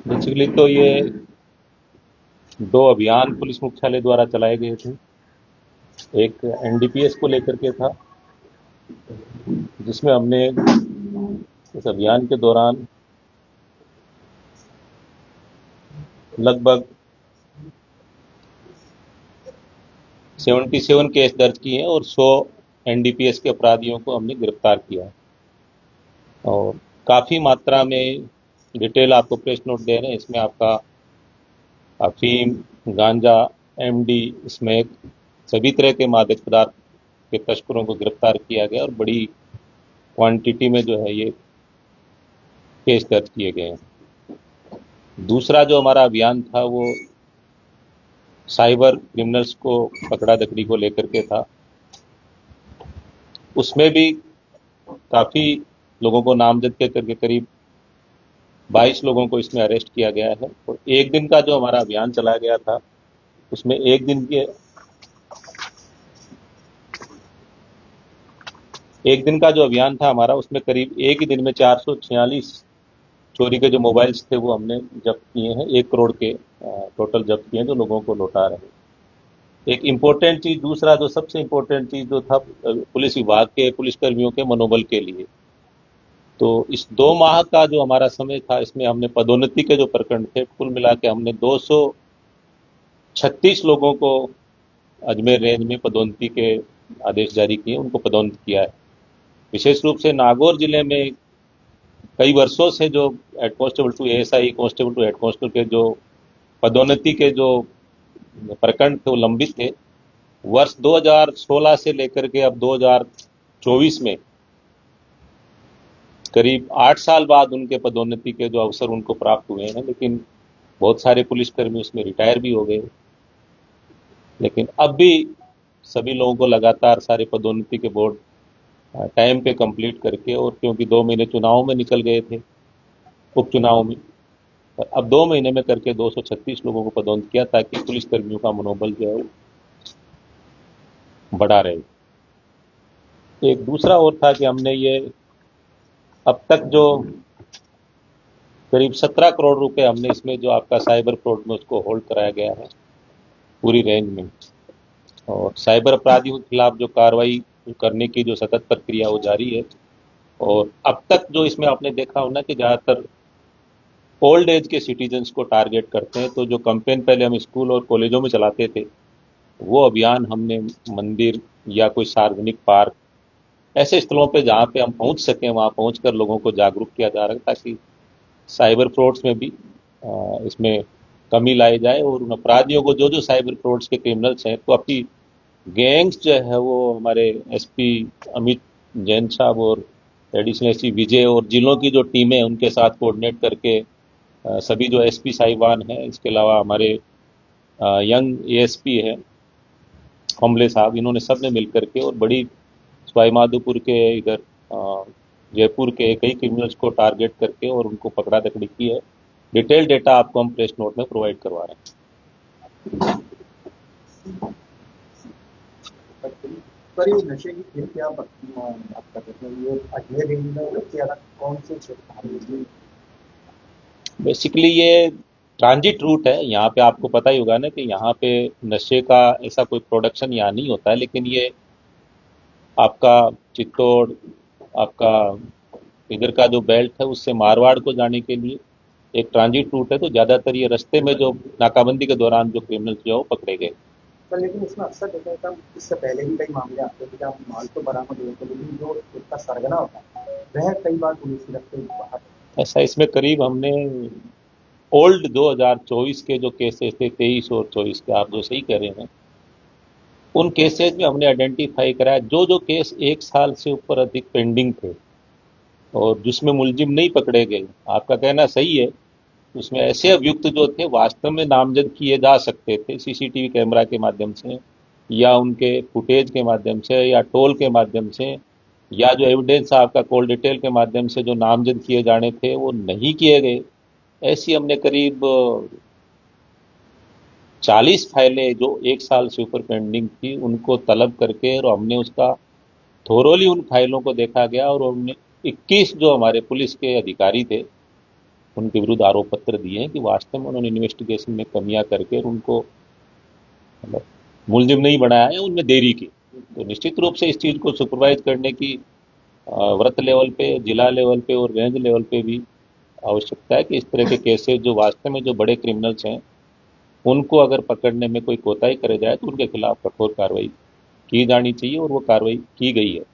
Basically तो ये 2 अभियान पुलिस मुख्यालय द्वारा चलाए गए थे। एक एनडीपीएस को लेकर के था, जिसमें हमने इस अभियान के दौरान लगभग 77 केस दर्ज किए हैं और 100 एनडीपीएस के अपराधियों को हमने गिरफ्तार किया है। और काफ़ी मात्रा में डिटेल आपको प्रेस नोट दे रहे हैं। इसमें आपका अफीम, गांजा, एमडी, स्मैक, सभी तरह के मादक पदार्थ के तस्करों को गिरफ्तार किया गया और बड़ी क्वांटिटी में जो है ये केस दर्ज किए गए हैं। दूसरा जो हमारा अभियान था वो साइबर क्रिमिनल्स को पकड़ा दकड़ी को लेकर के था। उसमें भी काफ़ी लोगों को नामजद करके करीब 22 लोगों को इसमें अरेस्ट किया गया है। और एक दिन का जो हमारा अभियान चलाया गया था उसमें एक दिन का जो अभियान था हमारा, उसमें करीब एक ही दिन में 446 चोरी के जो मोबाइल्स थे वो हमने जब्त किए हैं। 1 करोड़ के टोटल जब्त किए हैं जो लोगों को लौटा रहे हैं। एक इम्पोर्टेंट चीज, दूसरा जो सबसे इम्पोर्टेंट चीज जो था पुलिस विभाग के पुलिसकर्मियों के मनोबल के लिए, तो इस 2 माह का जो हमारा समय था इसमें हमने पदोन्नति के जो प्रकरण थे कुल मिला के हमने 236 लोगों को अजमेर रेंज में पदोन्नति के आदेश जारी किए, उनको पदोन्नत किया है। विशेष रूप से नागौर जिले में कई वर्षों से जो head constable to ASI, constable to head constable के जो पदोन्नति के जो प्रकरण थे वो लंबित थे। वर्ष 2016 से लेकर के अब 2024 में करीब 8 साल बाद उनके पदोन्नति के जो अवसर उनको प्राप्त हुए हैं, लेकिन बहुत सारे पुलिसकर्मी उसमें रिटायर भी हो गए। लेकिन अब भी सभी लोगों को लगातार सारे पदोन्नति के बोर्ड टाइम पे कंप्लीट करके, और क्योंकि 2 महीने चुनाव में निकल गए थे, उपचुनाव में, अब 2 महीने में करके 236 लोगों को पदोन्नत किया ताकि पुलिसकर्मियों का मनोबल जो है बढ़ा रहे। एक दूसरा और था कि हमने ये अब तक जो करीब 17 करोड़ रुपए हमने इसमें जो आपका साइबर फ्रॉड में उसको होल्ड कराया गया है पूरी रेंज में। और साइबर अपराधियों के खिलाफ जो कार्रवाई करने की जो सतत प्रक्रिया वो जारी है। और अब तक जो इसमें आपने देखा होना कि ज़्यादातर ओल्ड एज के सिटीजन्स को टारगेट करते हैं। तो जो कैंपेन पहले हम स्कूल और कॉलेजों में चलाते थे, वो अभियान हमने मंदिर या कोई सार्वजनिक पार्क, ऐसे स्थलों पे जहाँ पे हम पहुँच सकें वहाँ पहुँचकर लोगों को जागरूक किया जा रहा है ताकि साइबर फ्रॉड्स में भी इसमें कमी लाई जाए। और उन अपराधियों को जो साइबर फ्रॉड्स के क्रिमिनल्स हैं तो अपनी गैंग्स जो है वो हमारे एसपी अमित जैन साहब और एडिशनल एसपी विजय और जिलों की जो टीमें हैं उनके साथ कोऑर्डिनेट करके सभी जो एसपी साहिबान हैं, इसके अलावा हमारे यंग एएसपी है कमले साहब, इन्होंने सब ने मिल करके और बड़ी सवाईमाधोपुर के इधर जयपुर के कई क्रिमिनल्स को टारगेट करके और उनको पकड़ा दकड़ी की है। डिटेल डेटा आपको हम प्रेस नोट में प्रोवाइड करवा रहे हैं। पर ये नशे की खेल क्या बात करते हैं, ये अजमेर रेंज में सबसे ज्यादा कौन से क्षेत्र? बेसिकली ये ट्रांजिट रूट है। यहाँ पे आपको पता ही होगा ना कि यहाँ पे नशे का ऐसा कोई प्रोडक्शन यहाँ नहीं होता है, लेकिन ये आपका चित्तौड़, आपका इधर का जो बेल्ट है उससे मारवाड़ को जाने के लिए एक ट्रांजिट रूट है। तो ज़्यादातर ये रास्ते में जो नाकाबंदी के दौरान जो क्रिमिनल्स जो है वो पकड़े गए। पर लेकिन इसमें अक्सर देखा था, इससे पहले भी कई मामले आते थे जहाँ माल तो बरामद हुए थे, लेकिन जो इसका सरगना होता है वह कई बार पुलिस की रफ्ते बाहर। ऐसा इसमें करीब हमने ओल्ड 2024 के जो केसेस थे 23 और 24 के, आप जो सही कह रहे हैं, उन केसेज में हमने आइडेंटिफाई कराया जो जो केस 1 साल से ऊपर अधिक पेंडिंग थे और जिसमें मुलजिम नहीं पकड़े गए। आपका कहना सही है, उसमें ऐसे अभियुक्त जो थे वास्तव में नामजद किए जा सकते थे सीसीटीवी कैमरा के माध्यम से या उनके फुटेज के माध्यम से या टोल के माध्यम से या जो एविडेंस आपका कॉल डिटेल के माध्यम से जो नामजद किए जाने थे वो नहीं किए गए। ऐसी हमने करीब 40 फाइलें जो 1 साल से ऊपर पेंडिंग थी उनको तलब करके और हमने उसका थोरोली उन फाइलों को देखा गया और हमने 21 जो हमारे पुलिस के अधिकारी थे उनके विरुद्ध आरोप पत्र दिए हैं कि वास्तव में उन्होंने इन्वेस्टिगेशन में कमियां करके और उनको मतलब मुलजिम नहीं बनाया है, उनमें देरी की। तो निश्चित रूप से इस चीज़ को सुपरवाइज करने की व्रत लेवल पे, जिला लेवल पे और रेंज लेवल पे भी आवश्यकता है कि इस तरह के केसेस जो वास्तव में जो बड़े क्रिमिनल्स हैं उनको अगर पकड़ने में कोई कोताही करे जाए तो उनके खिलाफ कठोर कार्रवाई की जानी चाहिए और वो कार्रवाई की गई है।